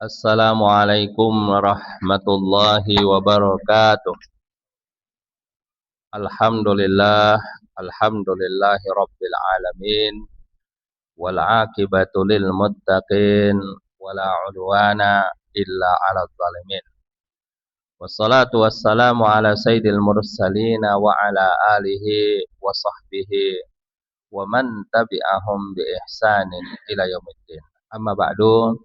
Assalamualaikum warahmatullahi wabarakatuh. Alhamdulillah, alhamdulillahi rabbil alamin. Wal aqibatu lil muttaqin, wala udwana illa 'alal zalimin. Wassalatu wassalamu ala sayyidil mursalin wa ala alihi wa sahbihi wa man tabi'ahum bi ihsanin ila yaumiddin. Amma ba'du.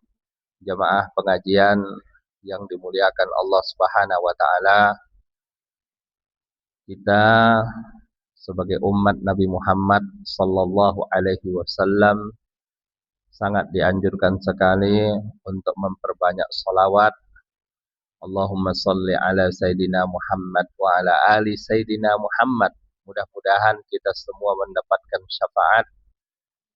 Jamaah pengajian yang dimuliakan Allah Subhanahu wa taala, kita sebagai umat Nabi Muhammad sallallahu alaihi wasallam sangat dianjurkan sekali untuk memperbanyak salawat. Allahumma salli ala Sayyidina Muhammad wa ala ali Sayyidina Muhammad. Mudah-mudahan kita semua mendapatkan syafaat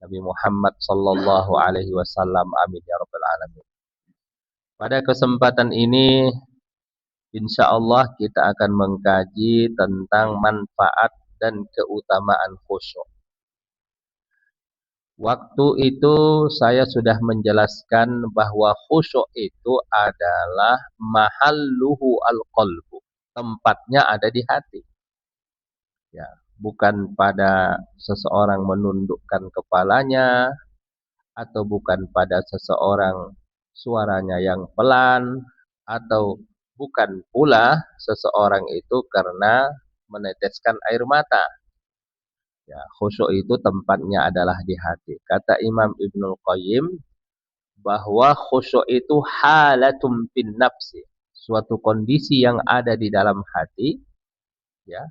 Nabi Muhammad sallallahu alaihi wasallam. Amin ya rabbal alamin. Pada kesempatan ini insyaallah kita akan mengkaji tentang manfaat dan keutamaan khusyuk. Waktu itu saya sudah menjelaskan bahwa khusyuk itu adalah mahalluhu al-qalbu. Tempatnya ada di hati. Ya, bukan pada seseorang menundukkan kepalanya, atau bukan pada seseorang suaranya yang pelan, atau bukan pula seseorang itu karena meneteskan air mata. Ya, khusyuk itu tempatnya adalah di hati. Kata Imam Ibnul Qayyim bahwa khusyuk itu halatum fin nafsi, suatu kondisi yang ada di dalam hati, ya,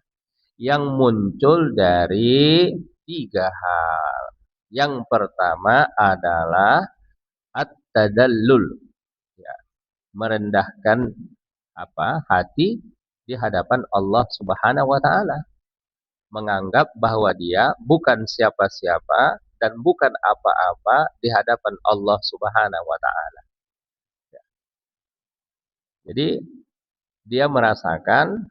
yang muncul dari tiga hal. Yang pertama adalah at-tadallul, ya, merendahkan hati di hadapan Allah Subhanahu wa taala, menganggap bahwa dia bukan siapa-siapa dan bukan apa-apa di hadapan Allah Subhanahu wa taala. Ya. Jadi dia merasakan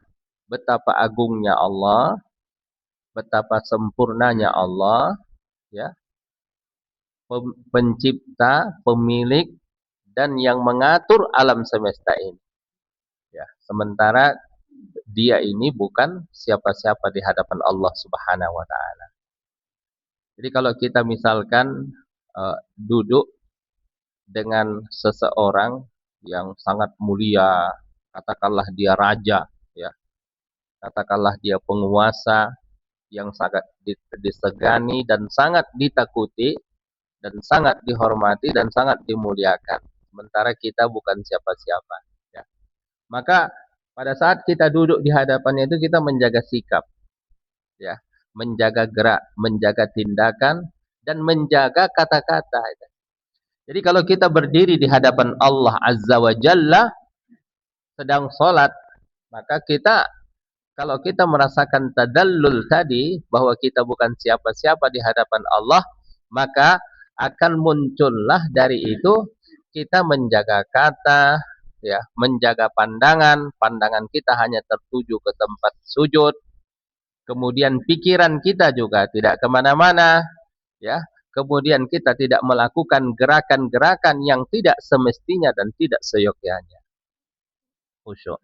betapa agungnya Allah, betapa sempurnanya Allah, ya, pencipta, pemilik dan yang mengatur alam semesta ini. Ya, sementara dia ini bukan siapa-siapa di hadapan Allah Subhanahu wa taala. Jadi kalau kita misalkan duduk dengan seseorang yang sangat mulia, katakanlah dia raja, ya, katakanlah dia penguasa yang sangat disegani dan sangat ditakuti dan sangat dihormati dan sangat dimuliakan, sementara kita bukan siapa-siapa, ya. Maka pada saat kita duduk di hadapannya itu kita menjaga sikap, ya, menjaga gerak, menjaga tindakan dan menjaga kata-kata. Jadi kalau kita berdiri di hadapan Allah Azza wa Jalla sedang sholat, maka kita, kalau kita merasakan tadallul tadi, bahwa kita bukan siapa-siapa di hadapan Allah, maka akan muncullah dari itu kita menjaga kata, ya, menjaga pandangan kita hanya tertuju ke tempat sujud, kemudian pikiran kita juga tidak kemana-mana, ya, kemudian kita tidak melakukan gerakan-gerakan yang tidak semestinya dan tidak seyogyanya. Khusyuk.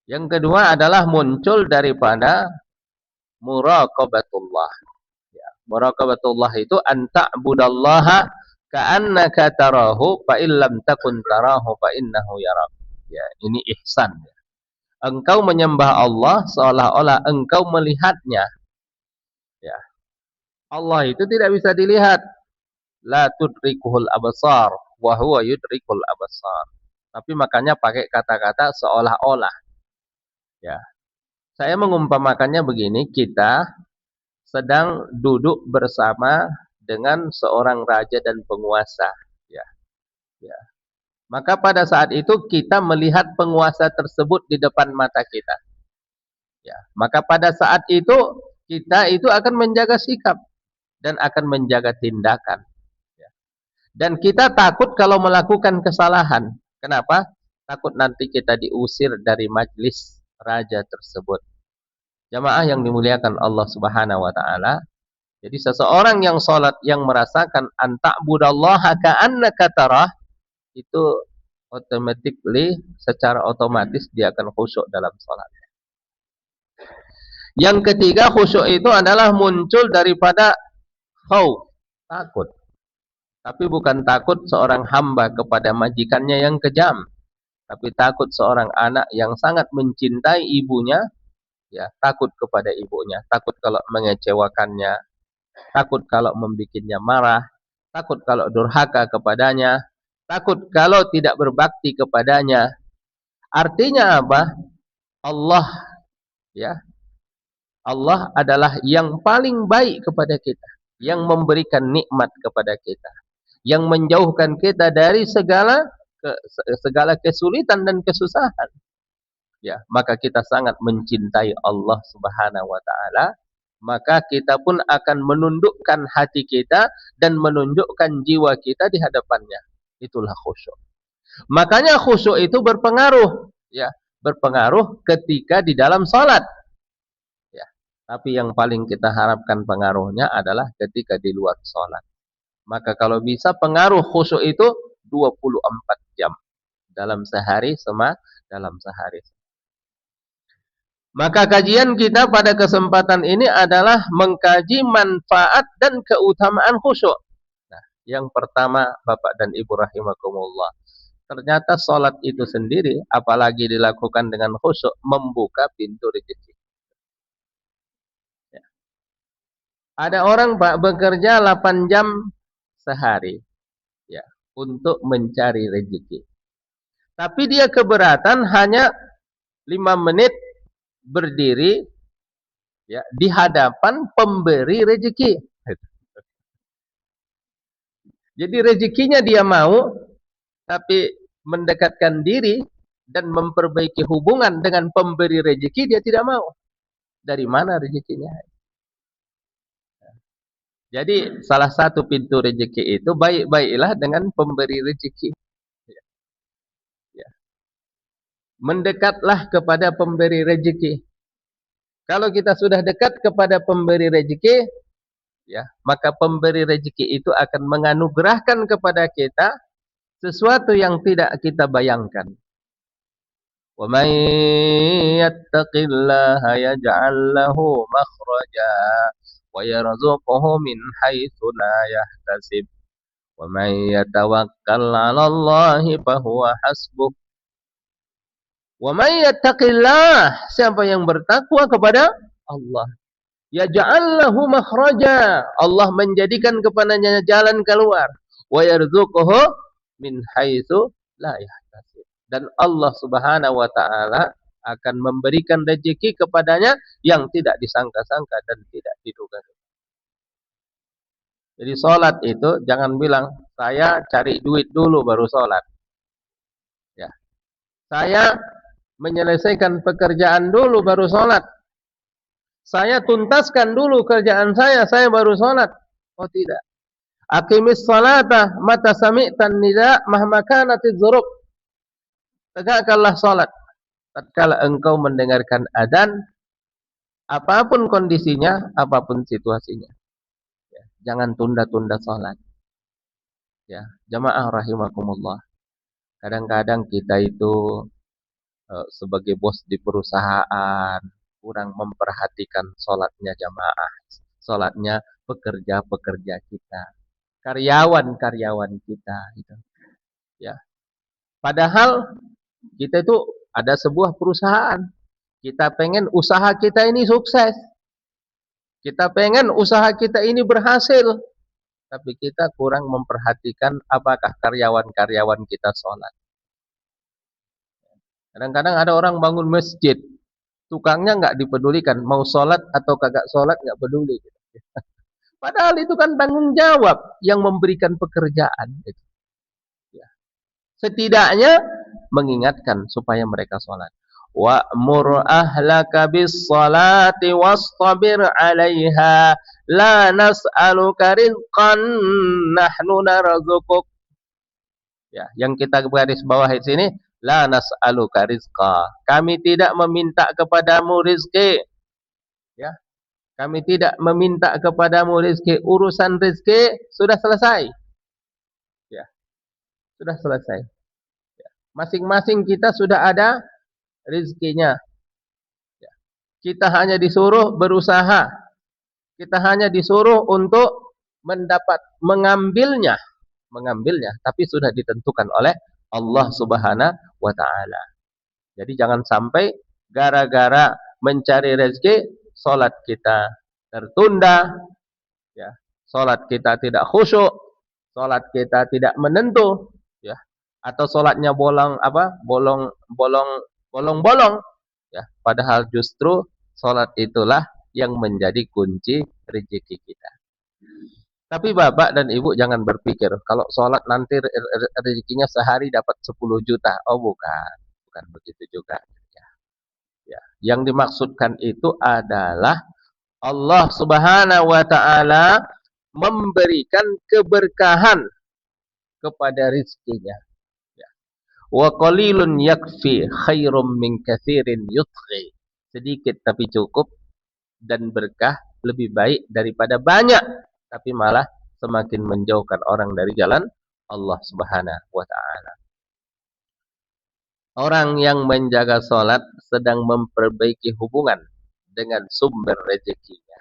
Yang kedua adalah muncul daripada muraqabatullah. Ya, muraqabatullah itu anta'budallaha ka'annaka tarahu fa illam takun tarahu fa innahu yarak. Ya, ini ihsan. Engkau menyembah Allah seolah-olah engkau melihatnya. Ya. Allah itu tidak bisa dilihat. La tudrikuhul absar wa huwa yudrikul absar. Tapi makanya pakai kata-kata seolah-olah. Ya. Saya mengumpamakannya begini, kita sedang duduk bersama dengan seorang raja dan penguasa, ya. Ya. Maka pada saat itu kita melihat penguasa tersebut di depan mata kita. Ya. Maka pada saat itu kita itu akan menjaga sikap dan akan menjaga tindakan. Ya. Dan kita takut kalau melakukan kesalahan. Kenapa? Takut nanti kita diusir dari majlis raja tersebut. Jamaah yang dimuliakan Allah Subhanahu wa taala. Jadi seseorang yang salat yang merasakan anta'budallaha ka'annaka tarah, itu automatically, secara otomatis dia akan khusyuk dalam salat. Yang ketiga, khusyuk itu adalah muncul daripada khauf, takut. Tapi bukan takut seorang hamba kepada majikannya yang kejam, tapi takut seorang anak yang sangat mencintai ibunya, ya, takut kepada ibunya, takut kalau mengecewakannya, takut kalau membikinnya marah, takut kalau durhaka kepadanya, takut kalau tidak berbakti kepadanya. Artinya apa? Allah, ya, Allah adalah yang paling baik kepada kita, yang memberikan nikmat kepada kita, yang menjauhkan kita dari segala kesulitan dan kesusahan. Ya, maka kita sangat mencintai Allah Subhanahu wa taala, maka kita pun akan menundukkan hati kita dan menunjukkan jiwa kita di hadapannya. Itulah khusyuk. Makanya khusyuk itu berpengaruh, ya, berpengaruh ketika di dalam salat. Tapi yang paling kita harapkan pengaruhnya adalah ketika di luar sholat. Maka kalau bisa pengaruh khusyuk itu 24 jam. Dalam sehari dalam sehari. Maka kajian kita pada kesempatan ini adalah mengkaji manfaat dan keutamaan khusyuk. Nah, yang pertama, Bapak dan Ibu rahimakumullah, ternyata sholat itu sendiri, apalagi dilakukan dengan khusyuk, membuka pintu rezeki. Ada orang Pak bekerja 8 jam sehari, ya, untuk mencari rezeki. Tapi dia keberatan hanya 5 menit berdiri, ya, di hadapan pemberi rezeki. Jadi rezekinya dia mau, tapi mendekatkan diri dan memperbaiki hubungan dengan pemberi rezeki dia tidak mau. Dari mana rezekinya? Jadi salah satu pintu rezeki itu baik-baiklah dengan pemberi rezeki. Ya. Mendekatlah kepada pemberi rezeki. Kalau kita sudah dekat kepada pemberi rezeki, ya, maka pemberi rezeki itu akan menganugerahkan kepada kita sesuatu yang tidak kita bayangkan. Wa may yattaqillaha yaj'al lahu makhraja wa yarzuqhu min haitsu la yahtasib. Wa may yatawakkal 'ala Allahi fa huwa hasbuh. Wa may yattaqillah, siapa yang bertakwa kepada Allah, yaj'al lahu makhraja, Allah menjadikan kepadanya jalan keluar, wa yarzuquhu min haitsu la yahtasib, dan Allah Subhanahu wa taala akan memberikan rezeki kepadanya yang tidak disangka-sangka dan tidak diduga. Jadi salat itu jangan bilang saya cari duit dulu baru salat. Ya. Saya menyelesaikan pekerjaan dulu baru salat. Saya tuntaskan dulu kerjaan saya baru salat. Oh tidak. Aqimis salata mata sami'tan nida mahma kanatiz dzurub. Tegakkanlah salat tatkala engkau mendengarkan adzan, apapun kondisinya, apapun situasinya. Ya, jangan tunda-tunda salat. Ya, jamaah rahimakumullah. Kadang-kadang kita itu sebagai bos di perusahaan kurang memperhatikan salatnya jamaah, salatnya pekerja-pekerja kita, karyawan-karyawan kita, gitu. Ya. Padahal kita itu ada sebuah perusahaan, kita pengen usaha kita ini sukses, kita pengen usaha kita ini berhasil, tapi kita kurang memperhatikan apakah karyawan-karyawan kita sholat. Kadang-kadang ada orang bangun masjid, tukangnya nggak dipedulikan, mau sholat atau kagak sholat nggak peduli. Padahal itu kan tanggung jawab yang memberikan pekerjaan. Setidaknya mengingatkan supaya mereka sholat. Wa'mur ahlaka bis salati wastabir 'alaiha la nas'aluka rizqan nahnu narzuquk. Ya, yang kita garis bawah di sini, la nas'aluka rizqa. Kami tidak meminta kepadamu rezeki. Ya. Kami tidak meminta kepadamu rezeki, urusan rezeki sudah selesai. Ya. Sudah selesai. Masing-masing kita sudah ada rezekinya. Kita hanya disuruh berusaha. Kita hanya disuruh untuk mengambilnya, tapi sudah ditentukan oleh Allah Subhanahu wa taala. Jadi jangan sampai gara-gara mencari rezeki salat kita tertunda, ya. Salat kita tidak khusyuk, salat kita tidak menentu, ya. Atau salatnya bolong-bolong, ya. Padahal justru salat itulah yang menjadi kunci rezeki kita. Tapi bapak dan ibu jangan berpikir kalau sholat nanti rezekinya sehari dapat 10 juta. Oh bukan begitu juga. Ya. Yang dimaksudkan itu adalah Allah Subhanahu wa taala memberikan keberkahan kepada rezekinya. Ya. Wa qalilun yakfi khairum min katsirin yutghi. Sedikit tapi cukup dan berkah lebih baik daripada banyak tapi malah semakin menjauhkan orang dari jalan Allah Subhanahu wa taala. Orang yang menjaga salat sedang memperbaiki hubungan dengan sumber rezekinya.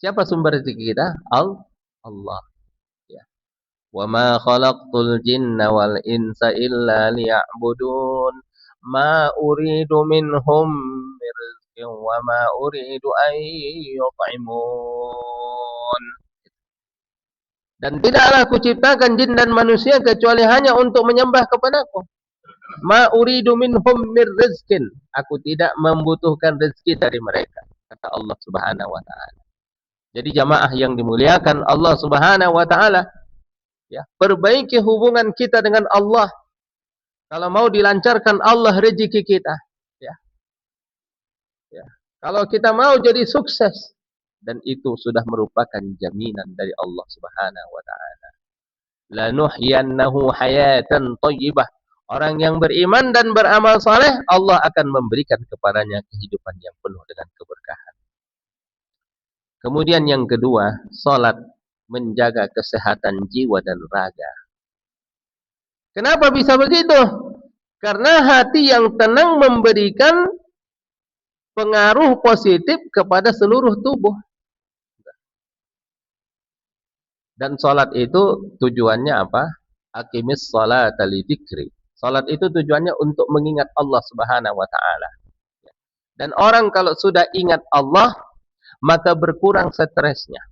Siapa sumber rezeki kita? Allah. Ya. Wa ma khalaqtul jinna wal insa illa liya'budun. Ma uridu minhum min rizqin wa ma uridu an yut'imun. Dan tidaklah aku ciptakan jin dan manusia kecuali hanya untuk menyembah kepadaku. Ma uridu minhum mir rizkin. Aku tidak membutuhkan rezeki dari mereka. Kata Allah Subhanahu wa ta'ala. Jadi jamaah yang dimuliakan Allah Subhanahu wa ta'ala. Ya, perbaiki hubungan kita dengan Allah. Kalau mau dilancarkan Allah rezeki kita. Ya. Ya. Kalau kita mau jadi sukses. Dan itu sudah merupakan jaminan dari Allah Subhanahu wa taala. Lanuhyiyannahu hayatan thayyibah. Orang yang beriman dan beramal saleh, Allah akan memberikan kepadanya kehidupan yang penuh dengan keberkahan. Kemudian yang kedua, salat menjaga kesehatan jiwa dan raga. Kenapa bisa begitu? Karena hati yang tenang memberikan pengaruh positif kepada seluruh tubuh. Dan salat itu tujuannya apa? Aqimis sholata lidzikri. Salat itu tujuannya untuk mengingat Allah Subhanahu wa taala. Dan orang kalau sudah ingat Allah, maka berkurang stresnya.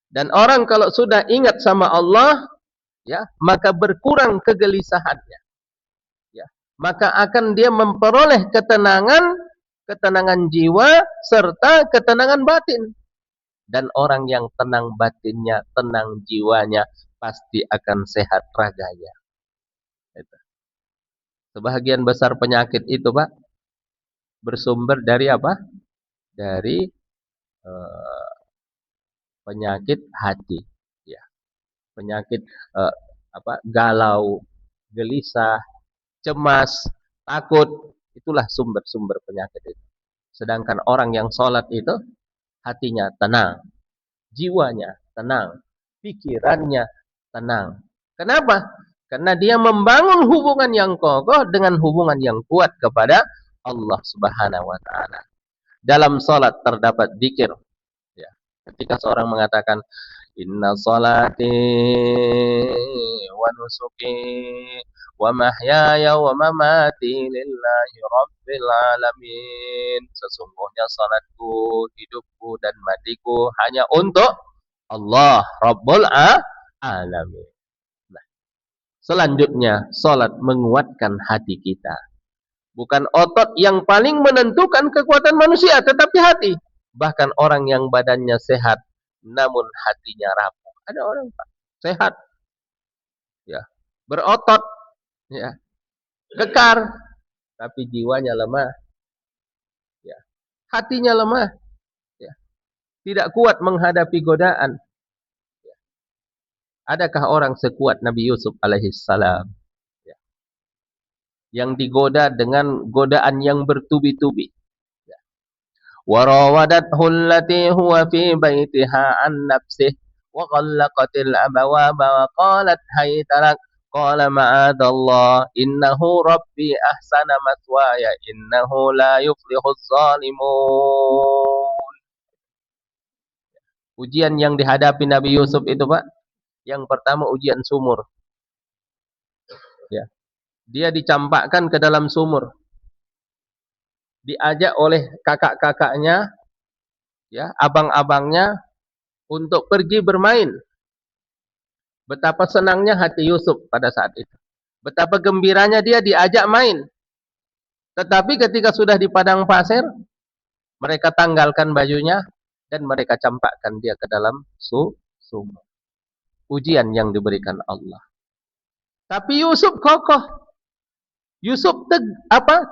Dan orang kalau sudah ingat sama Allah, ya, maka berkurang kegelisahannya. Ya, maka akan dia memperoleh ketenangan jiwa serta ketenangan batin. Dan orang yang tenang batinnya, tenang jiwanya, pasti akan sehat raganya. Itu. Sebahagian besar penyakit itu, Pak, bersumber dari apa? Dari penyakit hati. Ya. Penyakit galau, gelisah, cemas, takut. Itulah sumber-sumber penyakit itu. Sedangkan orang yang sholat itu, hatinya tenang, jiwanya tenang, pikirannya tenang. Kenapa? Karena dia membangun hubungan yang kokoh dengan hubungan yang kuat kepada Allah Subhanahu wa taala. Dalam salat terdapat zikir. Ya. Ketika seorang mengatakan inna salati wa nusuki wa mahyaya wa mamati lillahi rabbil alamin. Sesungguhnya salatku, hidupku dan matiku hanya untuk Allah Rabbul alamin. Nah, selanjutnya salat menguatkan hati kita. Bukan otot yang paling menentukan kekuatan manusia, tetapi hati. Bahkan orang yang badannya sehat namun hatinya rapuh. Ada orang sehat, ya, berotot, ya, kekar, tapi jiwanya lemah, ya, hatinya lemah, ya, tidak kuat menghadapi godaan. Ya. Adakah orang sekuat Nabi Yusuf alaihissalam, ya, yang digoda dengan godaan yang bertubi-tubi? Wa rawadathu allati huwa fi baitiha an nafsihi wa ghallaqatil abwaba wa qalat hayta lak qala ma'adallah innahu rabbi ahsana mathwaya innahu la yuflihuz zalimun. Ujian yang dihadapi Nabi Yusuf itu, Pak, yang pertama ujian sumur. Ya. Dia dicampakkan ke dalam sumur. Diajak oleh kakak-kakaknya, ya, abang-abangnya untuk pergi bermain. Betapa senangnya hati Yusuf pada saat itu. Betapa gembiranya dia diajak main. Tetapi ketika sudah di padang pasir, mereka tanggalkan bajunya dan mereka campakkan dia ke dalam sumur. Ujian yang diberikan Allah. Tapi Yusuf kokoh. Yusuf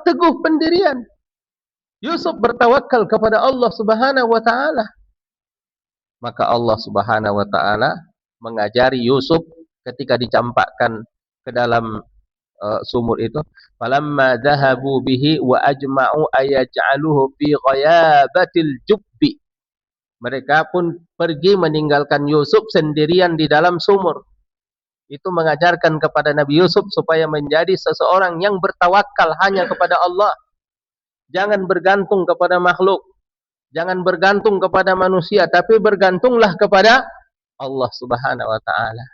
teguh pendirian. Yusuf bertawakal kepada Allah Subhanahu wa taala. Maka Allah Subhanahu wa taala mengajari Yusuf ketika dicampakkan ke dalam sumur itu, falamma dhahabu bihi wa ajma'u ayaj'aluhu fi ghayabatil jubbi. Mereka pun pergi meninggalkan Yusuf sendirian di dalam sumur. Itu mengajarkan kepada Nabi Yusuf supaya menjadi seseorang yang bertawakal hanya kepada Allah. Jangan bergantung kepada makhluk. Jangan bergantung kepada manusia, tapi bergantunglah kepada Allah Subhanahu wa taala.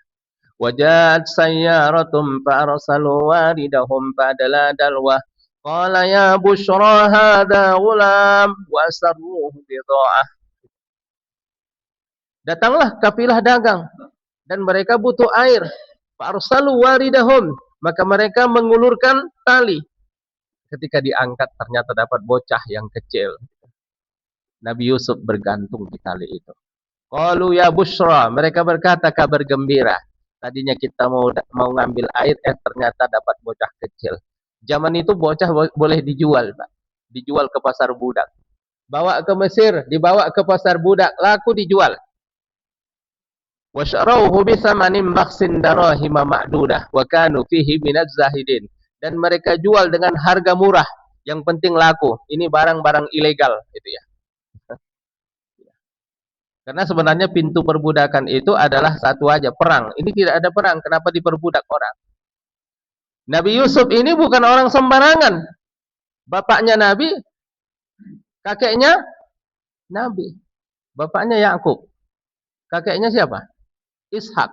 Wajat sayyaratum fa'arsalu waridahum fa'adala dalwah qala ya bushra hadha ghulam wa asarruhu bidha'ah. Datanglah kafilah dagang dan mereka butuh air. Fa'arsalu waridahum, maka mereka mengulurkan tali. Ketika diangkat ternyata dapat bocah yang kecil. Nabi Yusuf bergantung di tali itu. Qalu ya bushra, mereka berkata kabar gembira. Tadinya kita mau ngambil air, ternyata dapat bocah kecil. Zaman itu bocah boleh dijual, Pak. Dijual ke pasar budak. Bawa ke Mesir, dibawa ke pasar budak, laku dijual. Washarauhu bisamanin bakhsin darahima ma'dudah wa kanu fihi minaz zahidin. Dan mereka jual dengan harga murah, yang penting laku. Ini barang-barang ilegal, itu ya. Karena sebenarnya pintu perbudakan itu adalah satu aja, perang. Ini tidak ada perang, kenapa diperbudak orang? Nabi Yusuf ini bukan orang sembarangan. Bapaknya Nabi, kakeknya Nabi. Bapaknya Yakub. Kakeknya siapa? Ishak.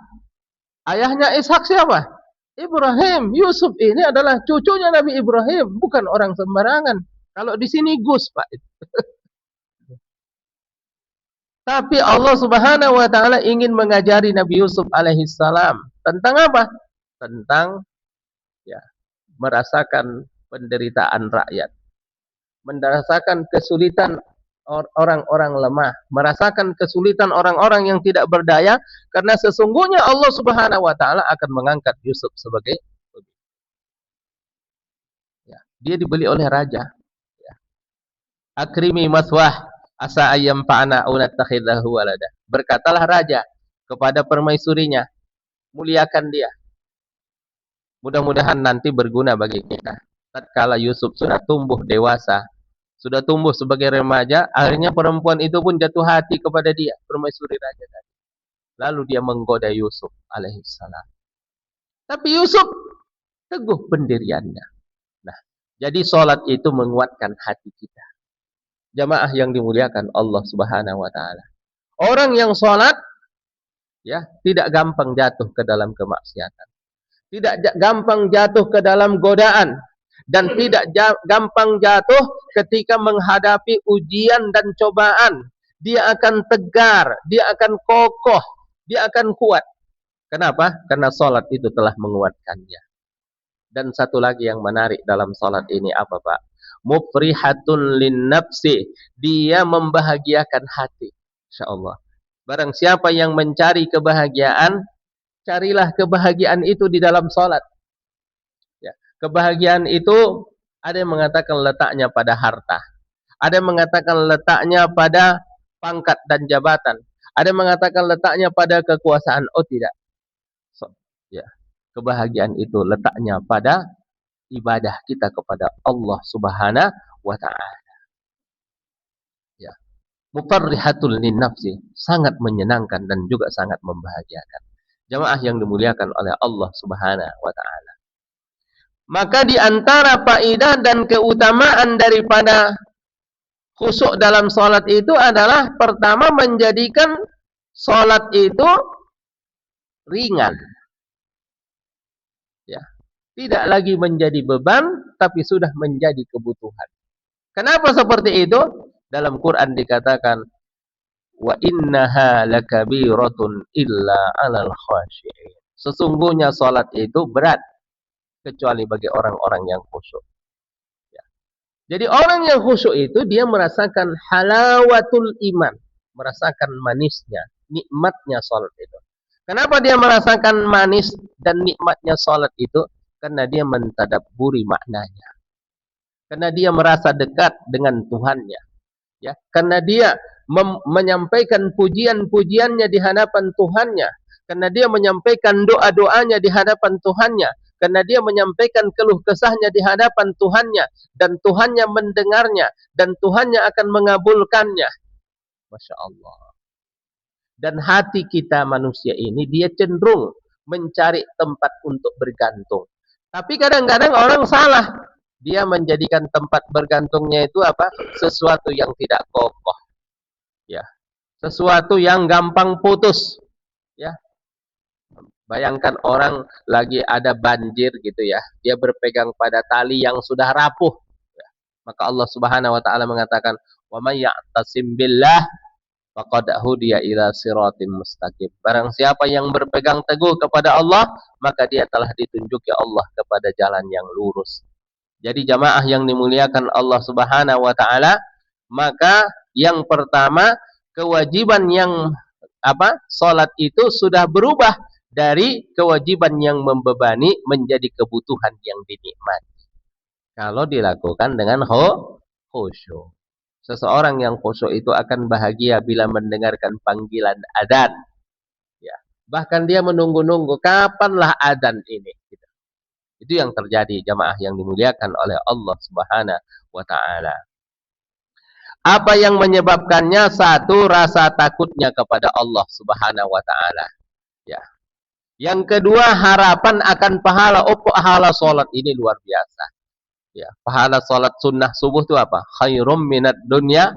Ayahnya Ishak siapa? Ibrahim. Yusuf ini adalah cucunya Nabi Ibrahim, bukan orang sembarangan. Kalau di sini Gus, Pak. Tapi Allah Subhanahu wa taala ingin mengajari Nabi Yusuf alaihi salam tentang apa? Tentang ya, merasakan penderitaan rakyat. Merasakan kesulitan orang-orang lemah, merasakan kesulitan orang-orang yang tidak berdaya, karena sesungguhnya Allah Subhanahu wa taala akan mengangkat Yusuf sebagai ya, dia dibeli oleh raja. Ya. Akrimi maswah asa ayyam fa'ana aw nattakhidhahu walada. Berkatalah raja kepada permaisurinya, muliakan dia. Mudah-mudahan nanti berguna bagi kita. Tatkala Yusuf sudah tumbuh dewasa, sudah tumbuh sebagai remaja, akhirnya perempuan itu pun jatuh hati kepada dia, permaisuri raja tadi. Lalu dia menggoda Yusuf alaihissalam. Tapi Yusuf teguh pendiriannya. Nah, jadi salat itu menguatkan hati kita. Jamaah yang dimuliakan Allah Subhanahu wa taala. Orang yang salat ya, tidak gampang jatuh ke dalam kemaksiatan. Tidak gampang jatuh ke dalam godaan dan tidak gampang jatuh ketika menghadapi ujian dan cobaan. Dia akan tegar, dia akan kokoh, dia akan kuat. Kenapa? Karena salat itu telah menguatkannya. Dan satu lagi yang menarik dalam salat ini apa, Pak? Mufrihatun lin nafsi, dia membahagiakan hati. Insyaallah. Barang siapa yang mencari kebahagiaan, carilah kebahagiaan itu di dalam salat. Ya, kebahagiaan itu ada yang mengatakan letaknya pada harta, ada yang mengatakan letaknya pada pangkat dan jabatan, ada yang mengatakan letaknya pada kekuasaan. Oh tidak. Ya, kebahagiaan itu letaknya pada ibadah kita kepada Allah Subhanahu wa taala. Ya. mufarrihatul linnafsi, sangat menyenangkan dan juga sangat membahagiakan. Jamaah yang dimuliakan oleh Allah Subhanahu wa taala. Maka di antara faedah dan keutamaan daripada khusyuk dalam salat itu adalah pertama menjadikan salat itu ringan. Ya, tidak lagi menjadi beban tapi sudah menjadi kebutuhan. Kenapa seperti itu? Dalam Quran dikatakan wa innaha lakabiratun illa 'alal khashi'in. Sesungguhnya salat itu berat kecuali bagi orang-orang yang khusyuk. Ya. Jadi orang yang khusyuk itu dia merasakan halawatul iman, merasakan manisnya, nikmatnya salat itu. Kenapa dia merasakan manis dan nikmatnya salat itu? Karena dia mentadabburi maknanya. Karena dia merasa dekat dengan Tuhannya. Ya, karena dia menyampaikan pujian-pujiannya di hadapan Tuhannya, karena dia menyampaikan doa-doanya di hadapan Tuhannya, karena dia menyampaikan keluh kesahnya di hadapan Tuhannya, dan Tuhannya mendengarnya, dan Tuhannya akan mengabulkannya. Masya Allah. Dan hati kita manusia ini dia cenderung mencari tempat untuk bergantung. Tapi kadang-kadang orang salah. Dia menjadikan tempat bergantungnya itu apa? Sesuatu yang tidak kokoh. Ya. Sesuatu yang gampang putus. Ya. Bayangkan orang lagi ada banjir gitu ya. Dia berpegang pada tali yang sudah rapuh. Ya. Maka Allah Subhanahu wa taala mengatakan, "Wa may ya'tasim billah faqad hudiya ila siratim mustaqim." Barang siapa yang berpegang teguh kepada Allah, maka dia telah ditunjuki Allah kepada jalan yang lurus. Jadi jamaah yang dimuliakan Allah Subhanahu wa taala, maka yang pertama kewajiban yang salat itu sudah berubah dari kewajiban yang membebani menjadi kebutuhan yang dinikmati. Kalau dilakukan dengan khusyuk. Seseorang yang khusyuk itu akan bahagia bila mendengarkan panggilan adzan. Ya. Bahkan dia menunggu-nunggu kapanlah adzan ini. Itu yang terjadi jamaah yang dimuliakan oleh Allah Subhanahu wa taala. Apa yang menyebabkannya? Satu, rasa takutnya kepada Allah Subhanahu wa taala. Ya. Yang kedua, harapan akan pahala. Oh, pahala salat ini luar biasa. Ya, pahala salat sunnah subuh itu apa? Khairum minad dunya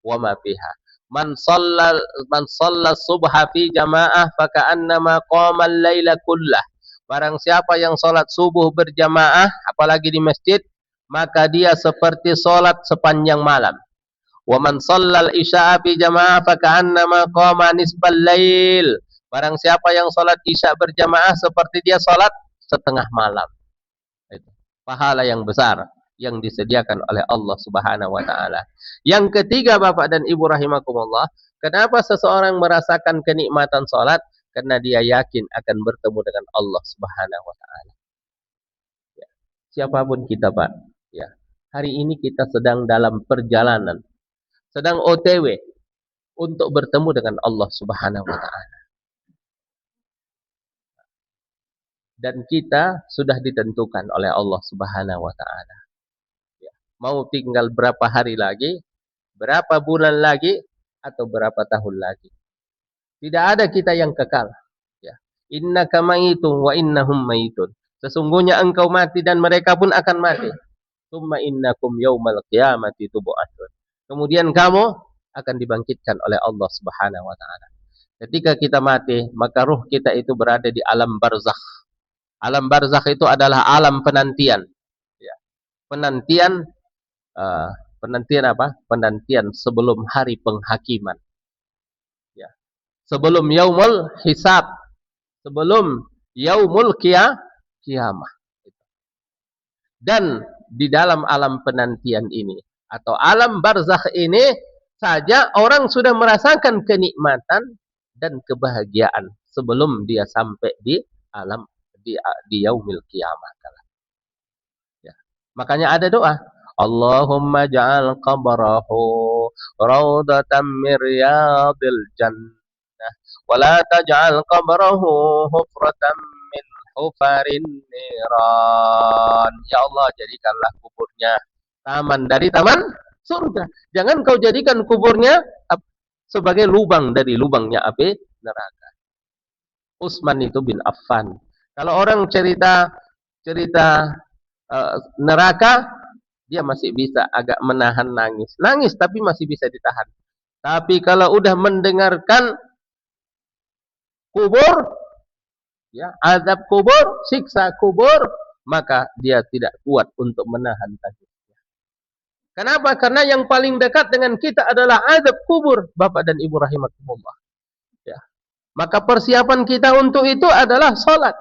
wa ma fiha. Man shalla subha fi jamaah fa ka'annama qama al-laila kullah. Barang siapa yang salat subuh berjamaah apalagi di masjid, maka dia seperti salat sepanjang malam. Wa man shallal isya'a fi jamaah fa ka'annama qama nisfal lail. Barang siapa yang salat isya berjamaah seperti dia salat setengah malam. Itu pahala yang besar yang disediakan oleh Allah Subhanahu wa taala. Yang ketiga Bapak dan Ibu rahimakumullah, kenapa seseorang merasakan kenikmatan salat? Karena dia yakin akan bertemu dengan Allah Subhanahu wa taala. Ya. Siapapun kita, Pak, ya. Hari ini kita sedang dalam perjalanan, sedang OTW untuk bertemu dengan Allah Subhanahu wa taala. Dan kita sudah ditentukan oleh Allah Subhanahu wa taala. Ya. Mau tinggal berapa hari lagi, berapa bulan lagi, atau berapa tahun lagi. Tidak ada kita yang kekal. Ya. Innaka mayitun wa innahum mayitun. Sesungguhnya engkau mati dan mereka pun akan mati. Tsumma innakum yaumal qiyamati tub'atsun. Kemudian kamu akan dibangkitkan oleh Allah Subhanahu wa taala. Ketika kita mati, maka ruh kita itu berada di alam barzakh. Alam barzakh itu adalah alam penantian. Ya. Penantian apa? Penantian sebelum hari penghakiman. Ya. Sebelum yaumul hisab, sebelum yaumul kiamah. Dan di dalam alam penantian ini atau alam barzakh ini saja orang sudah merasakan kenikmatan dan kebahagiaan sebelum dia sampai di alam di yaumil kiamah. Ya. Makanya ada doa, Allahumma ja'al qabrahu raudatan min riyadil jannah wa la taj'al qabrahu hufratan min hufarin niran. Ya Allah, jadikanlah kuburnya taman dari taman surga. Jangan kau jadikan kuburnya sebagai lubang dari lubangnya api neraka. Utsman itu bin Affan. Kalau orang cerita neraka, dia masih bisa agak menahan nangis. Nangis tapi masih bisa ditahan. Tapi kalau udah mendengarkan kubur, ya, azab kubur, siksa kubur, maka dia tidak kuat untuk menahan tangisnya. Kenapa? Karena yang paling dekat dengan kita adalah azab kubur, Bapak dan Ibu rahimakumullah. Ya. Maka persiapan kita untuk itu adalah salat.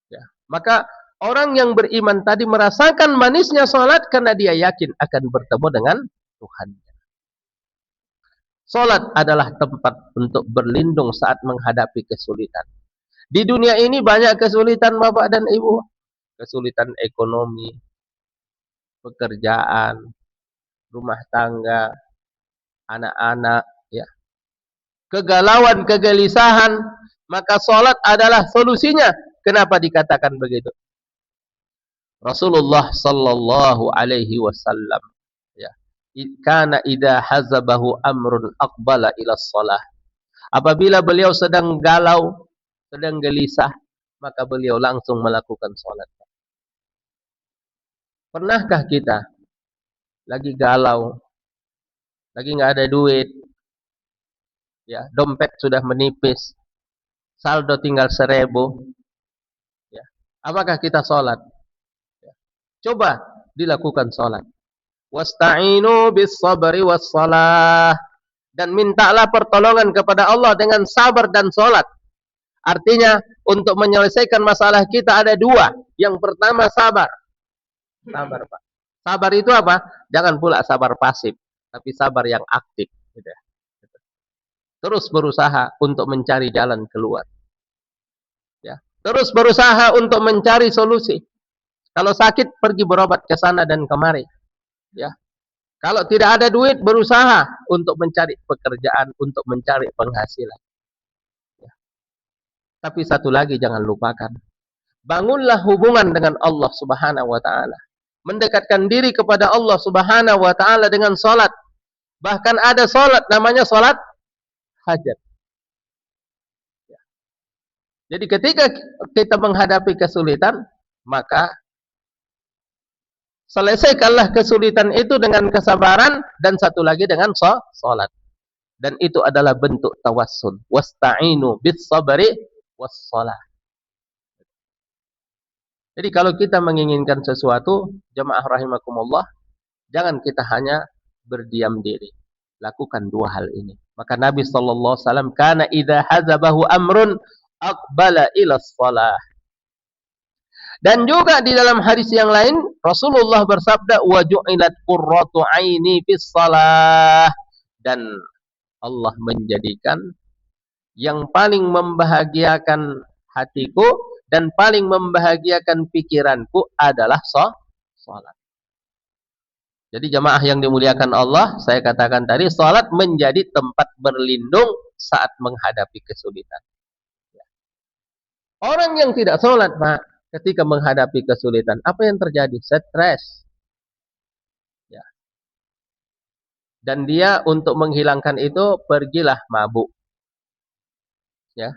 Ya. Maka orang yang beriman tadi merasakan manisnya salat karena dia yakin akan bertemu dengan Tuhannya. Salat adalah tempat untuk berlindung saat menghadapi kesulitan. Di dunia ini banyak kesulitan Bapak dan Ibu. Kesulitan ekonomi, pekerjaan, rumah tangga, anak-anak, ya. Kegalauan, kegelisahan, maka salat adalah solusinya. Kenapa dikatakan begitu? Rasulullah sallallahu alaihi wasallam, ya. Kana idza hazabahu amrun aqbala ila shalah. Apabila beliau sedang galau, sedang gelisah, maka beliau langsung melakukan salat. Pernahkah kita lagi galau, lagi nggak ada duit, ya, dompet sudah menipis, saldo tinggal 1.000, ya, apakah kita salat? Ya. Coba dilakukan salat. Wasta'inu bis sabri was salah, dan mintalah pertolongan kepada Allah dengan sabar dan salat. Artinya untuk menyelesaikan masalah kita ada dua. Yang pertama sabar. Sabar, Pak. Sabar itu apa? Jangan pula sabar pasif, tapi sabar yang aktif. Gitu. Terus berusaha untuk mencari jalan keluar. Ya. Terus berusaha untuk mencari solusi. Kalau sakit, pergi berobat ke sana dan kemari. Ya. Kalau tidak ada duit, berusaha untuk mencari pekerjaan, untuk mencari penghasilan. Ya. Tapi satu lagi jangan lupakan. Bangunlah hubungan dengan Allah Subhanahu wa taala. Mendekatkan diri kepada Allah Subhanahu wa taala dengan salat. Bahkan ada salat namanya salat hajat. Ya. Jadi ketika kita menghadapi kesulitan, maka selesaikanlah kesulitan itu dengan kesabaran dan satu lagi dengan salat. Dan itu adalah bentuk tawassul. Wasta'inu bis sabri was salah. Jadi kalau kita menginginkan sesuatu, jemaah rahimakumullah, jangan kita hanya berdiam diri. Lakukan dua hal ini. Maka Nabi sallallahu alaihi wasallam kana idza hazabahu amrun aqbala ila shalah. Dan juga di dalam hadis yang lain Rasulullah bersabda wa ju'ilat qurratu aini fis shalah, dan Allah menjadikan yang paling membahagiakan hatiku dan paling membahagiakan pikiranku adalah salat. Jadi jemaah yang dimuliakan Allah, saya katakan tadi, salat menjadi tempat berlindung saat menghadapi kesulitan. Orang yang tidak salat, Pak, ketika menghadapi kesulitan, apa yang terjadi? Stres. Ya. Dan dia untuk menghilangkan itu, pergilah mabuk. Ya.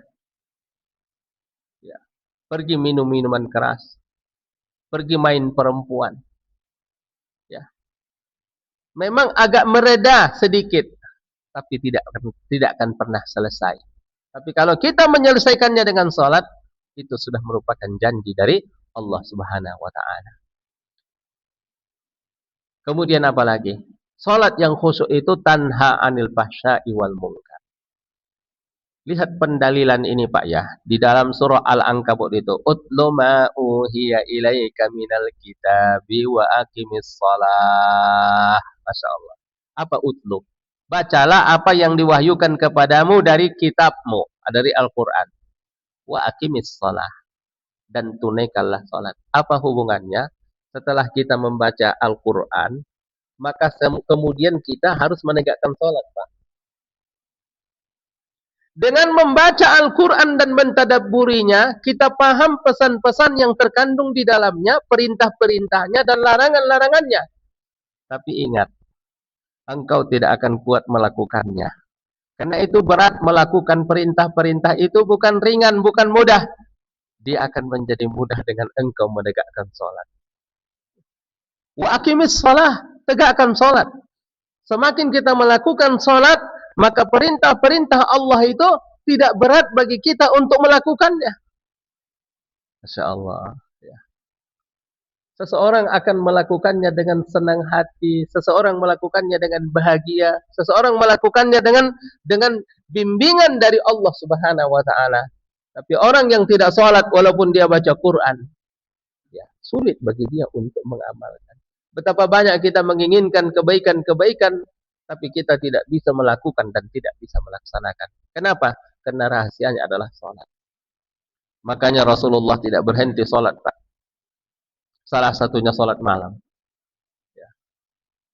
Ya. Pergi minum minuman keras. Pergi main perempuan. Ya. Memang agak mereda sedikit, tapi tidak akan pernah selesai. Tapi kalau kita menyelesaikannya dengan salat, itu sudah merupakan janji dari Allah Subhanahu wa taala. Kemudian apa lagi? Salat yang khusyuk itu tanha 'anil fahsya'i wal munkar. Lihat pendalilan ini, Pak, ya. Di dalam surah Al-Ankabut itu, utlu ma uhiya ilaika minal kitabi wa aqimis shalah. Masyaallah. Apa utlu? Bacalah apa yang diwahyukan kepadamu dari kitabmu, dari Al-Qur'an. Wa aqimis shalah, dan tunaikanlah salat. Apa hubungannya? Setelah kita membaca Al-Qur'an, maka kemudian kita harus menegakkan salat, Pak. Dengan membaca Al-Quran dan mentadabburinya, kita paham pesan-pesan yang terkandung di dalamnya, perintah-perintahnya dan larangan-larangannya. Tapi ingat, engkau tidak akan kuat melakukannya. Karena itu berat melakukan perintah-perintah itu, bukan ringan, bukan mudah. Dia akan menjadi mudah dengan engkau menegakkan salat. Wa aqimis shalah, tegakkan salat. Semakin kita melakukan salat, maka perintah-perintah Allah itu tidak berat bagi kita untuk melakukannya. Masya Allah. Ya. Seseorang akan melakukannya dengan senang hati, seseorang melakukannya dengan bahagia, seseorang melakukannya dengan bimbingan dari Allah Subhanahu wa taala. Tapi orang yang tidak salat walaupun dia baca Quran, ya, sulit bagi dia untuk mengamalkan. Betapa banyak kita menginginkan kebaikan-kebaikan, tapi kita tidak bisa melakukan dan tidak bisa melaksanakan. Kenapa? Karena rahasianya adalah salat. Makanya Rasulullah tidak berhenti salat, Pak. Salah satunya salat malam.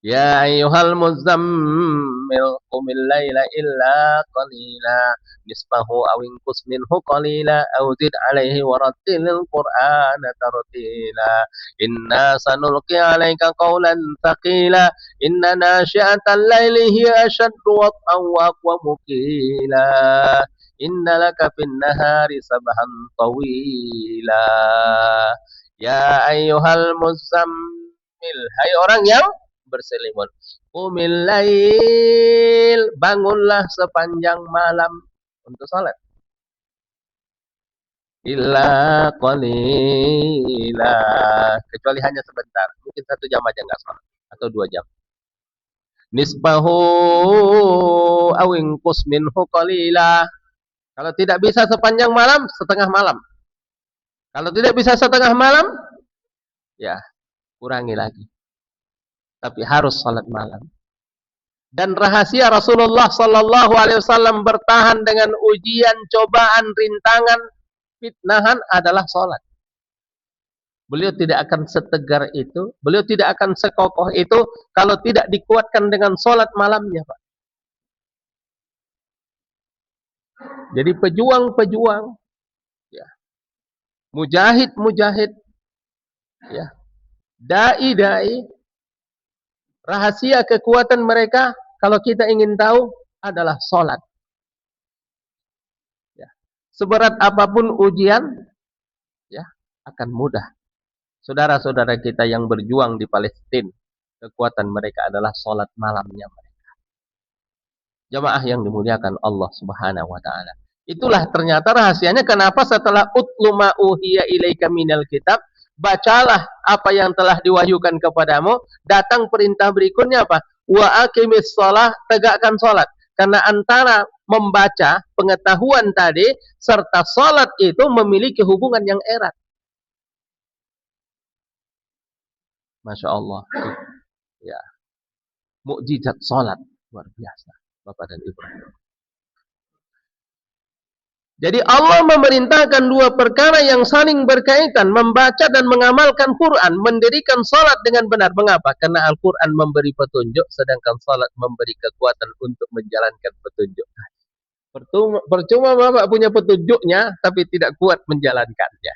Ya ayyuhal muzammil qumil laila illa qalila nisfahu aw inqus minhu qalila aw zid alaihi warattilil qur'ana tartila inna sanulqi alaika qawlan thaqila inna nashi'atal laili hiya ashaddu wat'an wa aqwamu qila inna laka fin nahari sabhan tawila. Ya ayyuhal muzammil, hai orang yang berselimut, qumil lail, bangunlah sepanjang malam untuk salat. Illa qalila, kecuali hanya sebentar, mungkin 1 jam aja enggak salat atau 2 jam. Nisbahu aw inqus minhu qalila. Kalau tidak bisa sepanjang malam, setengah malam. Kalau tidak bisa setengah malam, ya kurangi lagi. Tapi harus salat malam. Dan rahasia Rasulullah sallallahu alaihi wasallam bertahan dengan ujian, cobaan, rintangan, fitnahan adalah salat. Beliau tidak akan setegar itu, beliau tidak akan sekokoh itu kalau tidak dikuatkan dengan salat malamnya, Pak. Jadi pejuang-pejuang, ya, mujahid-mujahid, ya, dai-dai, rahasia kekuatan mereka kalau kita ingin tahu adalah salat. Ya. Seberat apapun ujian, ya, akan mudah. Saudara-saudara kita yang berjuang di Palestina, kekuatan mereka adalah salat malamnya mereka. Jamaah yang dimuliakan Allah Subhanahu wa taala. Itulah ternyata rahasianya kenapa setelah utlu ma uhiya ilaika minal kitab, bacalah apa yang telah diwahyukan kepadamu, datang perintah berikutnya apa? Wa aqimis shalah, tegakkan salat. Karena antara membaca, pengetahuan tadi serta salat itu memiliki hubungan yang erat. Masya Allah. Ya. Mukjizat salat luar biasa, Bapak dan Ibu. Jadi Allah memerintahkan 2 perkara yang saling berkaitan, membaca dan mengamalkan Quran, mendirikan salat dengan benar. Mengapa? Karena Al-Quran memberi petunjuk, sedangkan salat memberi kekuatan untuk menjalankan petunjuk. Percuma Bapak punya petunjuknya, tapi tidak kuat menjalankannya.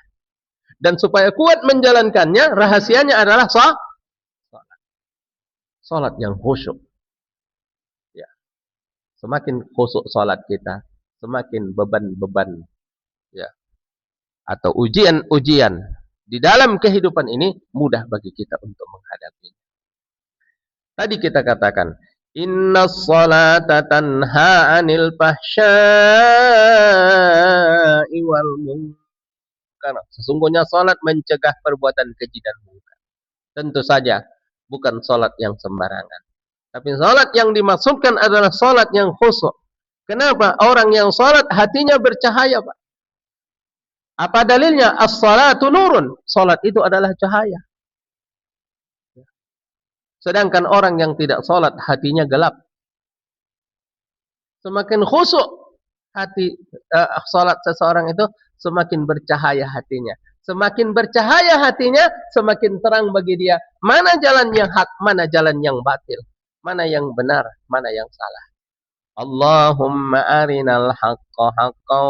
Dan supaya kuat menjalankannya, rahasianya adalah salat. Salat yang khusyuk. Ya. Semakin khusyuk salat kita, semakin beban-beban, ya, atau ujian-ujian di dalam kehidupan ini mudah bagi kita untuk menghadapi. Tadi kita katakan, innas salata tanha 'anil fahsya'i wal munkar. Sesungguhnya salat mencegah perbuatan keji dan munkar. Tentu saja bukan salat yang sembarangan. Tapi salat yang dimaksudkan adalah salat yang khusyuk. Kenapa? Orang yang salat hatinya bercahaya, Pak. Apa dalilnya? As-salatu nurun. Salat itu adalah cahaya. Sedangkan orang yang tidak salat hatinya gelap. Semakin khusyuk hati salat seseorang itu, semakin bercahaya hatinya. Semakin bercahaya hatinya, semakin terang bagi dia mana jalan yang hak, mana jalan yang batil, mana yang benar, mana yang salah. Allahumma arinal haqqa haqqan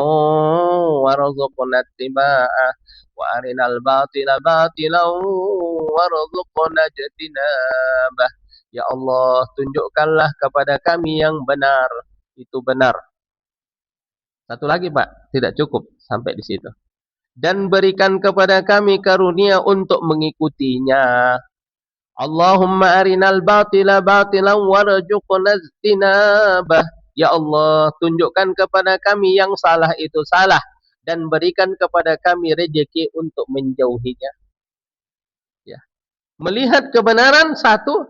warzuqna ittiba'ah wa arinal batila batilan warzuqna ijtinabah. Ya Allah, tunjukkanlah kepada kami yang benar. Itu benar. Satu lagi Pak, tidak cukup sampai di situ. Dan berikan kepada kami karunia untuk mengikutinya. Allahumma arinal batila batilan warzuqna ijtinabah. Ya Allah, tunjukkan kepada kami yang salah itu salah dan berikan kepada kami rezeki untuk menjauhinya. Ya. Melihat kebenaran satu,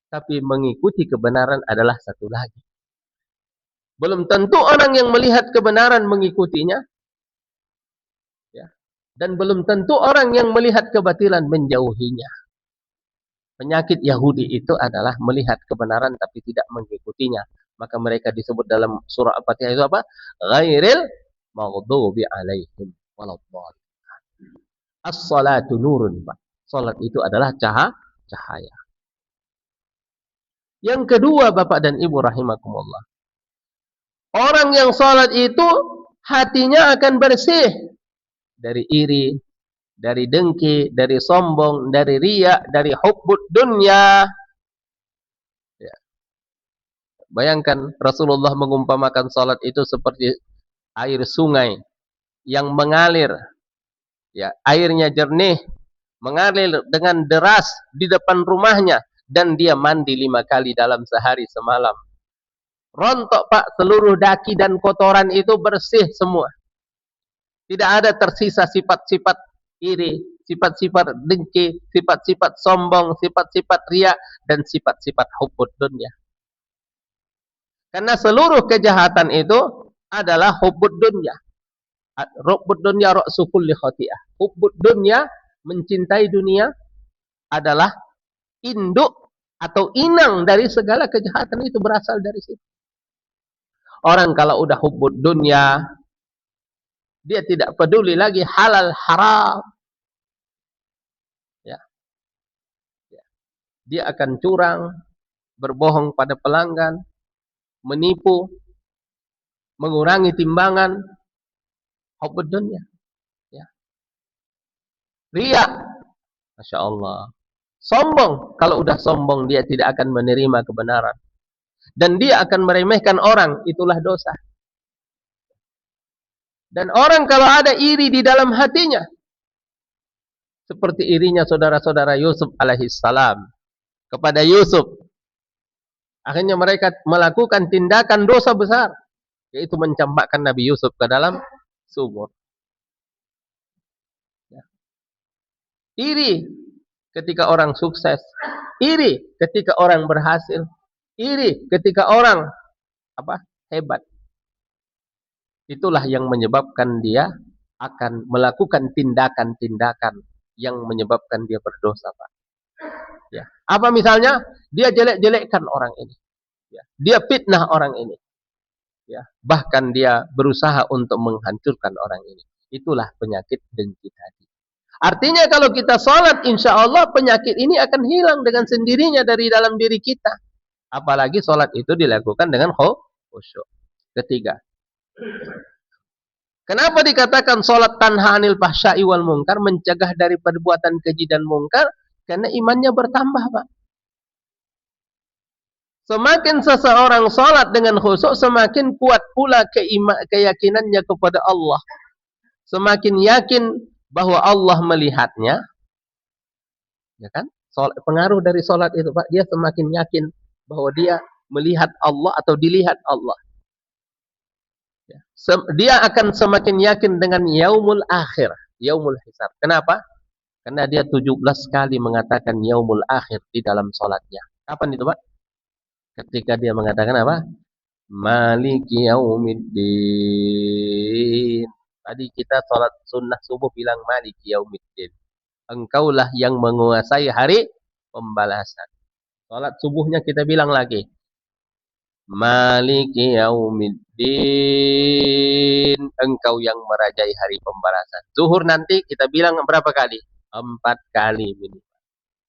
tapi mengikuti kebenaran adalah satu lagi. Belum tentu orang yang melihat kebenaran mengikutinya, ya. Dan belum tentu orang yang melihat kebatilan menjauhinya. Penyakit Yahudi itu adalah melihat kebenaran tapi tidak mengikutinya. Maka mereka disebut dalam surah Al-Fatihah itu apa? Ghairil maghdubi alaihim waladdallin. As-salatu nurun, Pak. Salat itu adalah cahaya. Yang kedua, Bapak dan Ibu rahimakumullah. Orang yang salat itu hatinya akan bersih dari iri, dari dengki, dari sombong, dari riya, dari hubbud dunya. Ya. Bayangkan Rasulullah mengumpamakan salat itu seperti air sungai yang mengalir. Ya, airnya jernih, mengalir dengan deras di depan rumahnya dan dia mandi 5 kali dalam sehari semalam. Rontok Pak, seluruh daki dan kotoran itu bersih semua. Tidak ada tersisa sifat-sifat iri, sifat-sifat dengki, sifat-sifat sombong, sifat-sifat riya, dan sifat-sifat hubbud dunya. Karena seluruh kejahatan itu adalah hubbud dunya. Hubbud dunya ra'su kulli khati'ah. Hubbud dunya, mencintai dunia, adalah induk atau inang dari segala kejahatan itu berasal dari situ. Orang kalau udah hubbud dunya, dia tidak peduli lagi halal haram. Ya. Dia akan curang, berbohong pada pelanggan, menipu, mengurangi timbangan, hubbud dunya. Ya. Riya, Masya Allah. Sombong, kalau udah sombong dia tidak akan menerima kebenaran. Dan dia akan meremehkan orang, itulah dosa. Dan orang kalau ada iri di dalam hatinya, seperti irinya saudara-saudara Yusuf alaihissalam kepada Yusuf. Akhirnya mereka melakukan tindakan dosa besar, yaitu mencampakkan Nabi Yusuf ke dalam sumur. Iri ketika orang sukses, iri ketika orang berhasil, iri ketika orang hebat. Itulah yang menyebabkan dia akan melakukan tindakan-tindakan yang menyebabkan dia berdosa, Pak. Ya. Apa misalnya? Dia jelek-jelekkan orang ini. Ya. Dia fitnah orang ini. Ya. Bahkan dia berusaha untuk menghancurkan orang ini. Itulah penyakit dengki tadi. Artinya kalau kita sholat, insya Allah penyakit ini akan hilang dengan sendirinya dari dalam diri kita. Apalagi sholat itu dilakukan dengan khusyuk. Ketiga. Kenapa dikatakan sholat tanha anil fahsya'i wal munkar, mencegah dari perbuatan keji dan mungkar? Karena imannya bertambah, Pak. Semakin seseorang sholat dengan khusyuk, semakin kuat pula keyakinannya kepada Allah. Semakin yakin bahwa Allah melihatnya, ya kan? Pengaruh dari sholat itu, Pak, dia semakin yakin bahwa dia melihat Allah atau dilihat Allah. Dia akan semakin yakin dengan yaumul akhir, yaumul hisab. Kenapa? Karena dia 17 kali mengatakan yaumul akhir di dalam sholatnya. Kapan itu, Pak? Ketika dia mengatakan apa? Maliki yaumiddin. Tadi kita sholat sunnah subuh bilang Maliki yaumiddin. Engkaulah yang menguasai hari pembalasan. Sholat subuhnya kita bilang lagi. Maliki yaumiddin. Engkau yang merajai hari pembalasan. Zuhur nanti kita bilang berapa kali? 4 kali minimal.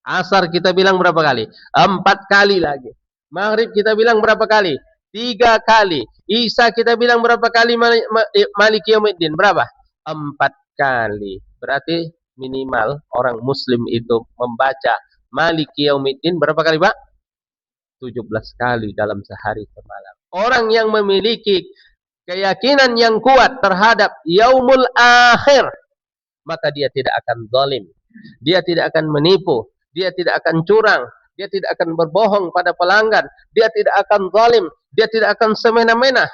Asar kita bilang berapa kali? 4 kali lagi. Maghrib kita bilang berapa kali? 3 kali. Isya kita bilang berapa kali Maliki yaumiddin? Berapa? 4 kali. Berarti minimal orang muslim itu membaca Maliki yaumiddin berapa kali, Pak? 17 kali dalam sehari semalam. Orang yang memiliki keyakinan yang kuat terhadap yaumul akhir, maka dia tidak akan zalim, dia tidak akan menipu, dia tidak akan curang, dia tidak akan berbohong pada pelanggan, dia tidak akan zalim, dia tidak akan semena-mena,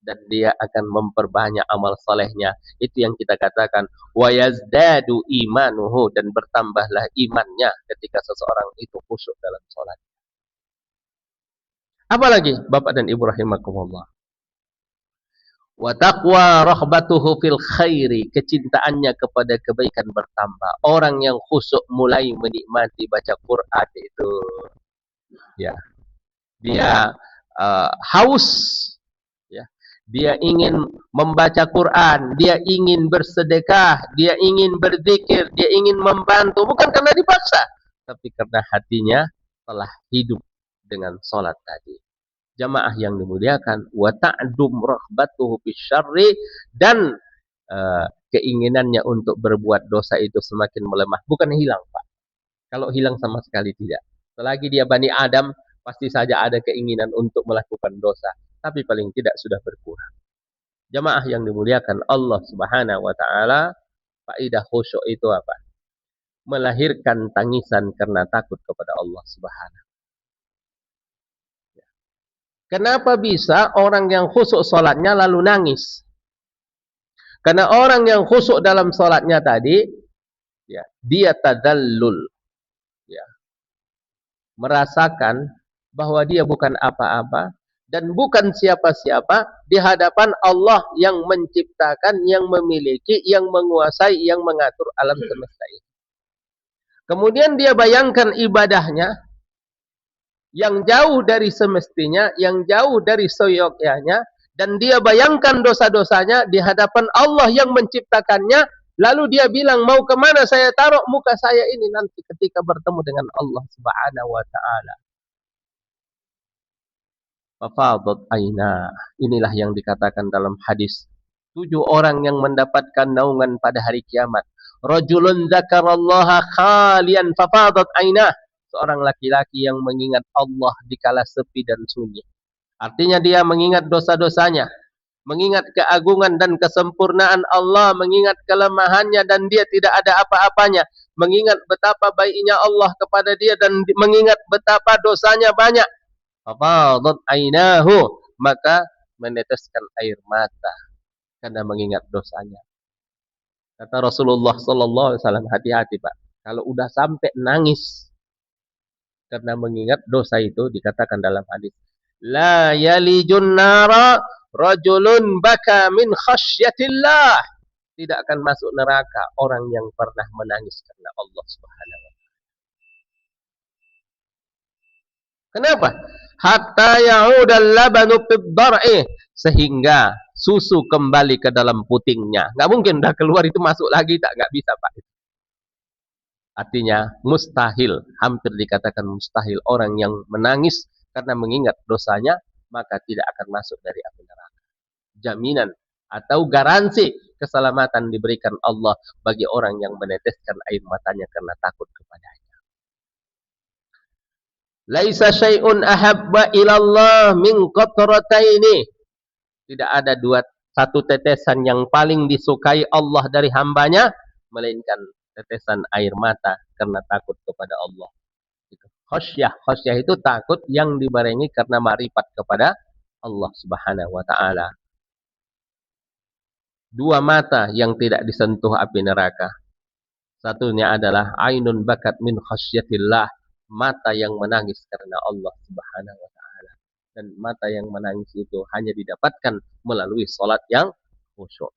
dan dia akan memperbanyak amal salehnya. Itu yang kita katakan wa yazdadu imanuhu, dan bertambahlah imannya ketika seseorang itu khusyuk dalam salat. Apalagi Bapak dan Ibu rahimakumullah, wa taqwa rahbatuhu fil khairi, kecintaannya kepada kebaikan bertambah. Orang yang khusyuk mulai menikmati baca Quran itu, ya, dia haus, ya, dia ingin membaca Quran, dia ingin bersedekah, dia ingin berzikir, dia ingin membantu, bukan karena dipaksa, tapi karena hatinya telah hidup dengan salat tadi. Jamaah yang dimuliakan, wa ta'dum rahbatuhu bisyarri, dan keinginannya untuk berbuat dosa itu semakin melemah. Bukan hilang, Pak. Kalau hilang sama sekali tidak. Selagi dia Bani Adam, pasti saja ada keinginan untuk melakukan dosa, tapi paling tidak sudah berkurang. Jamaah yang dimuliakan Allah Subhanahu wa taala, faedah khusyuk itu apa? Melahirkan tangisan karena takut kepada Allah Subhanahu. Kenapa bisa orang yang khusyuk salatnya lalu nangis? Karena orang yang khusyuk dalam salatnya tadi, ya, dia tadallul, ya, merasakan bahwa dia bukan apa-apa dan bukan siapa-siapa di hadapan Allah yang menciptakan, yang memiliki, yang menguasai, yang mengatur alam semesta ini. Kemudian dia bayangkan ibadahnya yang jauh dari semestinya, yang jauh dari seyogyanya, dan dia bayangkan dosa-dosanya di hadapan Allah yang menciptakannya, lalu dia bilang, mau kemana saya taruh muka saya ini nanti ketika bertemu dengan Allah Subhanahu wa ta'ala. Fafadat aina. Inilah yang dikatakan dalam hadis, 7 orang yang mendapatkan naungan pada hari kiamat. Rajulun dzakarallaha khalian fafadat aina. Seorang laki-laki yang mengingat Allah di kala sepi dan sunyi. Artinya dia mengingat dosa-dosanya, mengingat keagungan dan kesempurnaan Allah, mengingat kelemahannya dan dia tidak ada apa-apanya, mengingat betapa baiknya Allah kepada dia dan mengingat betapa dosanya banyak. Fafadat ainahu, maka meneteskan air mata karena mengingat dosanya. Kata Rasulullah sallallahu alaihi wasallam, hati-hati Pak, kalau udah sampai nangis karena mengingat dosa itu, dikatakan dalam hadis, la yalijun nara rajulun baka min khasyatillah, tidak akan masuk neraka orang yang pernah menangis karena Allah Subhanahu wa taala. Kenapa? Hatta ya'udal labanu fid dar'i, sehingga susu kembali ke dalam putingnya. Enggak mungkin dah keluar itu masuk lagi, tak, enggak bisa Pak. Artinya mustahil, hampir dikatakan mustahil orang yang menangis karena mengingat dosanya, maka tidak akan masuk dari api neraka. Jaminan atau garansi keselamatan diberikan Allah bagi orang yang meneteskan air matanya karena takut kepadanya. Laisa syai'un ahabba ilallah min qatrataini. Tidak ada satu tetesan yang paling disukai Allah dari hambanya, melainkan tetesan air mata karena takut kepada Allah. Khasyah, khasyah itu takut yang dibarengi karena ma'rifat kepada Allah Subhanahu wa taala. 2 mata yang tidak disentuh api neraka. Satunya adalah ainun bakat min khasyatillah, mata yang menangis karena Allah Subhanahu wa taala. Dan mata yang menangis itu hanya didapatkan melalui salat yang khusyuk.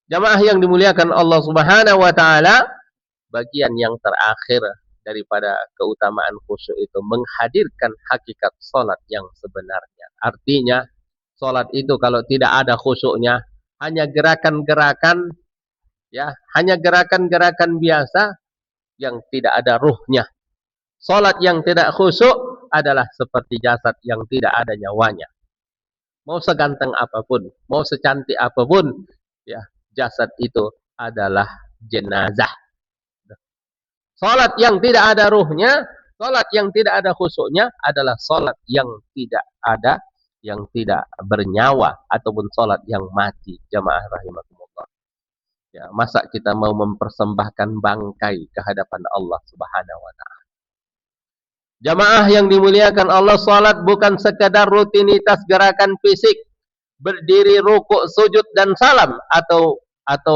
Jamaah yang dimuliakan Allah Subhanahu wa taala, bagian yang terakhir daripada keutamaan khusyuk itu menghadirkan hakikat salat yang sebenarnya. Artinya, salat itu kalau tidak ada khusyuknya, hanya gerakan-gerakan, ya, hanya gerakan-gerakan biasa yang tidak ada ruhnya. Salat yang tidak khusyuk adalah seperti jasad yang tidak ada nyawanya. Mau seganteng apapun, mau secantik apapun, ya, jasad itu adalah jenazah. Salat yang tidak ada ruhnya, Salat yang tidak ada khusyuknya adalah salat yang tidak ada, yang tidak bernyawa, ataupun salat yang mati. Jamaah rahimakumullah. Ya, masa kita mau mempersembahkan bangkai ke hadapan Allah Subhanahu wa taala. Jamaah yang dimuliakan Allah, salat bukan sekadar rutinitas gerakan fisik, berdiri, rukuk, sujud dan salam atau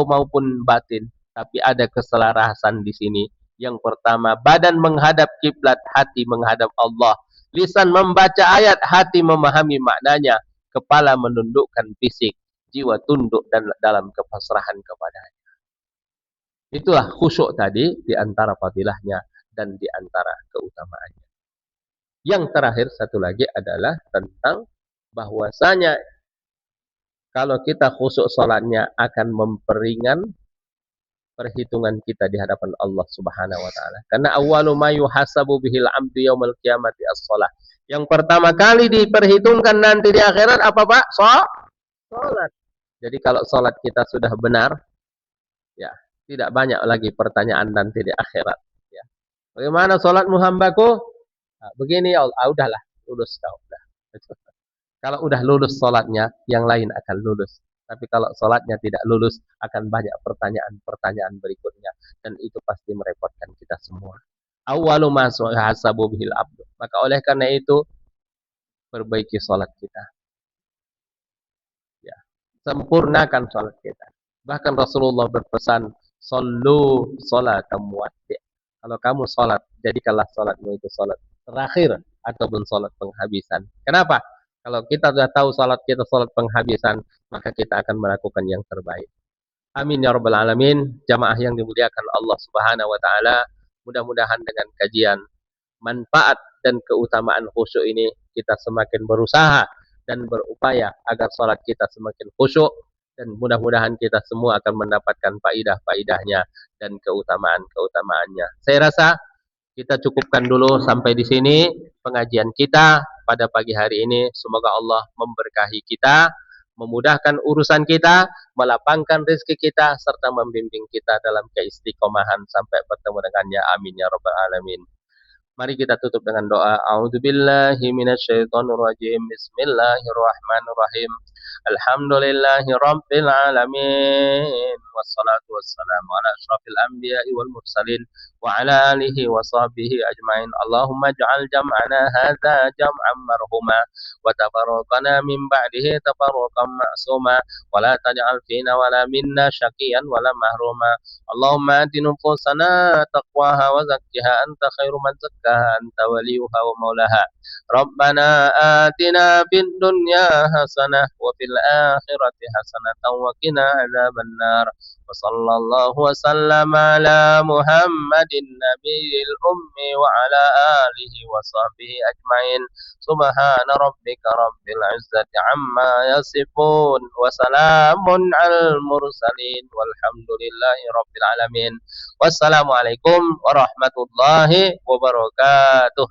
maupun batin, tapi ada keselarasan di sini. Yang pertama, badan menghadap kiblat, hati menghadap Allah. Lisan membaca ayat, hati memahami maknanya. Kepala menundukkan fisik, jiwa tunduk dan dalam kepasrahan kepadanya. Itulah khusyuk tadi di antara fadilahnya dan di antara keutamaannya. Yang terakhir satu lagi adalah tentang bahwasanya kalau kita khusyuk salatnya akan memperingan perhitungan kita di hadapan Allah Subhanahu wa taala. Karena awwalu ma yuhasabu bihil 'abdu yaumil qiyamati as-shalah. Yang pertama kali diperhitungkan nanti di akhirat apa, Pak? Salat. Jadi kalau salat kita sudah benar, ya, tidak banyak lagi pertanyaan nanti di akhirat, ya. Bagaimana salatmu hambaku? Nah, begini ya Allah, udahlah, lulus kau udah. Kalau udah lulus salatnya, yang lain akan lulus. Tapi kalau salatnya tidak lulus, akan banyak pertanyaan-pertanyaan berikutnya. Dan itu pasti merepotkan kita semua. Awwalu ma yuhasabu bihil 'abdu. Maka oleh karena itu, perbaiki salat kita. Ya. Sempurnakan salat kita. Bahkan Rasulullah berpesan, "Shallu shalatam muwaddi'." Kalau kamu salat, jadikanlah salatmu itu salat terakhir ataupun salat penghabisan. Kenapa? Kalau kita sudah tahu salat kita salat penghabisan, maka kita akan melakukan yang terbaik. Amin ya rabbal alamin. Jamaah yang dimuliakan Allah Subhanahu wa taala, mudah-mudahan dengan kajian manfaat dan keutamaan khusyuk ini kita semakin berusaha dan berupaya agar salat kita semakin khusyuk, dan mudah-mudahan kita semua akan mendapatkan faidah-faidahnya dan keutamaan-keutamaannya. Saya rasa kita cukupkan dulu sampai di sini pengajian kita pada pagi hari ini. Semoga Allah memberkahi kita, memudahkan urusan kita, melapangkan rezeki kita, serta membimbing kita dalam keistiqomahan sampai bertemu dengannya. Amin ya rabbal alamin. Mari kita tutup dengan doa. A'udzubillahi minasyaitonirrajim. Bismillahirrahmanirrahim. Alhamdulillahi rabbil alamin. Wassalatu wassalamu ala asyrafil anbiya'i wal mursalin wa ala alihi wa sahbihi ajmain. Allahumma ij'al jam'ana hadza jam'an marhuma wa tafarraqana min ba'dihi tafarraqan ma'suma wa la taj'al fina wa la minna syaqiyan wa la mahruma. Allahumma ati nufusana taqwaha wa zakkiha anta khairu man zakkaha anta waliyuha wa maulaha. Rabbana atina fid dunya hasanah wa fil akhirati hasanatan wa qina adzabannar. Wa sallallahu wa sallama ala Muhammadin nabiyil ummi wa ala alihi wa sahbihi ajmain. Subhana rabbika rabbil izzati amma yasifun wa salamun al mursalin walhamdulillahi rabbil alamin. Wassalamualaikum warahmatullahi wabarakatuh.